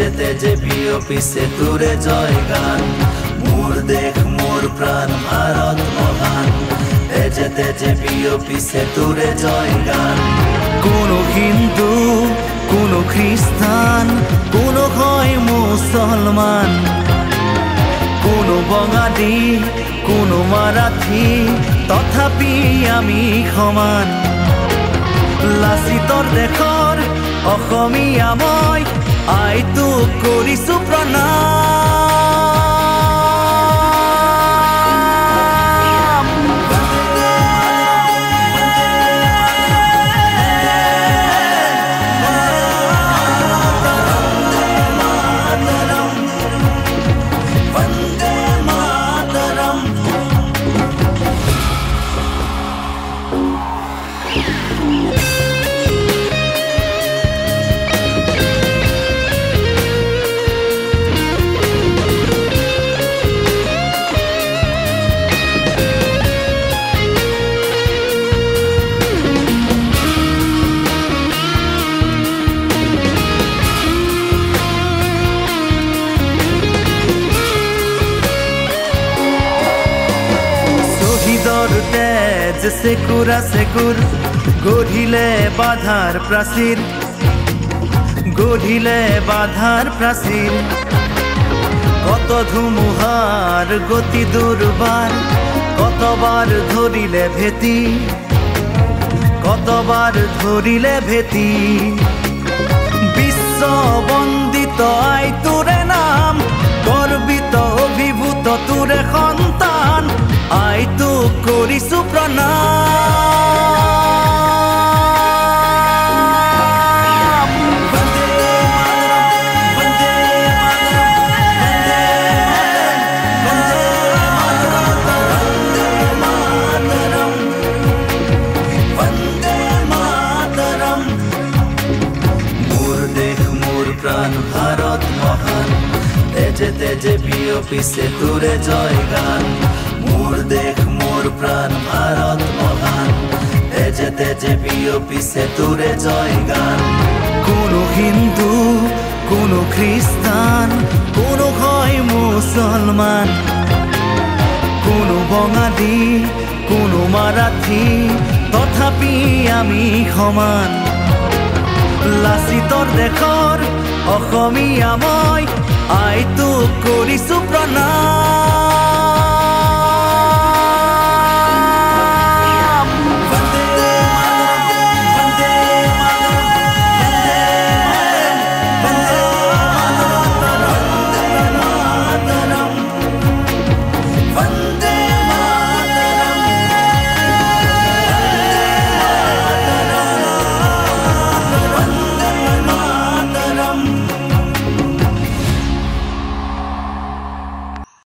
তেজে তেজে বিয়পিছে তোৰে জয় গান মোৰ দেশ মোৰ প্ৰাণ ভাৰত মহান তেজে তেজে বিয়পিছে তোৰে জয় গান কোনো হিন্দু কোনো খ্ৰীষ্টান কোনো হয় মুছলমান কোনো বঙালী কোনো মাৰাঠী তথাপি আমি সমান লাচিতৰ দেশৰ অসমীয়া মই আইতো কৰিছো প্ৰণাম বন্দে মাতৰম সেকুৰা সেকুৰ গঢ়িলে বাধাৰ প্ৰাচীৰ গঢ়িলে বাধাৰ প্ৰাচীৰ কত ধুমুহাৰ গতি দুৰ্বাৰ কতবাৰ ধৰিলে ভেটি কতবাৰ ধৰিলে ভেটি বিশ্ব বন্দিত আই তোৰে নাম গৰ্বিত অভিভূত তোৰে সন্তান আইতো কৰিছো প্ৰণাম বন্দে মাতৰম বন্দে মাতৰম মোৰ দেশ মোৰ প্ৰাণ ভাৰত মহান তেজে তেজে বিয়পিছে তোৰে জয় গান মোৰ দেশ মোৰ প্ৰাণ ভাৰত মহান তেজে তেজে বিয়পিছে তোৰে জয় গান কোনো হিন্দু কোনো খ্ৰীষ্টান কোনো হয় মুছলমান কোনো বঙালী কোনো মাৰাঠী তথাপি আমি সমান লাচিতৰ দেশৰ অসমীয়া মই আইতো কৰিছো প্ৰণাম